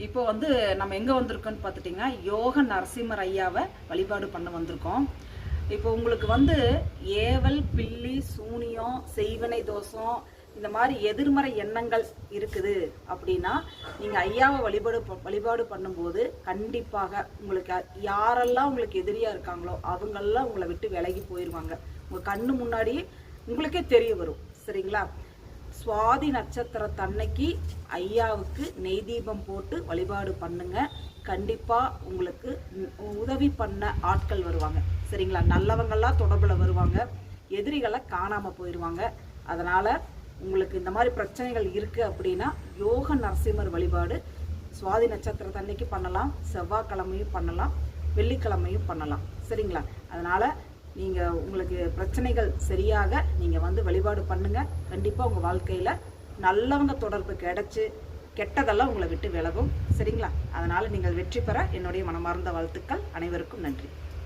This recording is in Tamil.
இப்போ வந்து நம்ம எங்கே வந்திருக்கோன்னு பார்த்துட்டிங்கன்னா யோக நரசிம்மர் ஐயாவை வழிபாடு பண்ண வந்திருக்கோம். இப்போ உங்களுக்கு வந்து ஏவல், பில்லி, சூனியம், செய்வினை தோஷம், இந்த மாதிரி எதிர்மறை எண்ணங்கள் இருக்குது அப்படின்னா நீங்கள் ஐயாவை வழிபாடு பண்ணும்போது கண்டிப்பாக உங்களுக்கு யாரெல்லாம் உங்களுக்கு எதிரியாக இருக்காங்களோ அவங்கெல்லாம் உங்களை விட்டு விலகி போயிடுவாங்க. உங்கள் கண்ணு முன்னாடி உங்களுக்கே தெரிய வரும். சரிங்களா? சுவாதி நட்சத்திரத்தன்னைக்கு ஐயாவுக்கு நெய் தீபம் போட்டு வழிபாடு பண்ணுங்க. கண்டிப்பா உங்களுக்கு உதவி பண்ண ஆட்கள் வருவாங்க. சரிங்களா? நல்லவங்கெல்லாம் தொடர்புல வருவாங்க, எதிரிகளை காணாம போயிடுவாங்க. அதனால உங்களுக்கு இந்த மாதிரி பிரச்சனைகள் இருக்கு அப்படின்னா யோக நரசிம்மர் வழிபாடு சுவாதி நட்சத்திரத்தன்னைக்கு பண்ணலாம், செவ்வாய்க்கிழமையும் பண்ணலாம், வெள்ளிக்கிழமையும் பண்ணலாம். சரிங்களா? அதனால நீங்கள் உங்களுக்கு பிரச்சனைகள் சரியாக நீங்கள் வந்து வழிபாடு பண்ணுங்கள். கண்டிப்பாக உங்கள் வாழ்க்கையில் நல்லவங்க தொடர்பு கிடைச்சி கெட்டதெல்லாம் உங்களை விட்டு விலகும். சரிங்களா? அதனால் நீங்கள் வெற்றி பெற என்னுடைய மனமார்ந்த வாழ்த்துக்கள். அனைவருக்கும் நன்றி.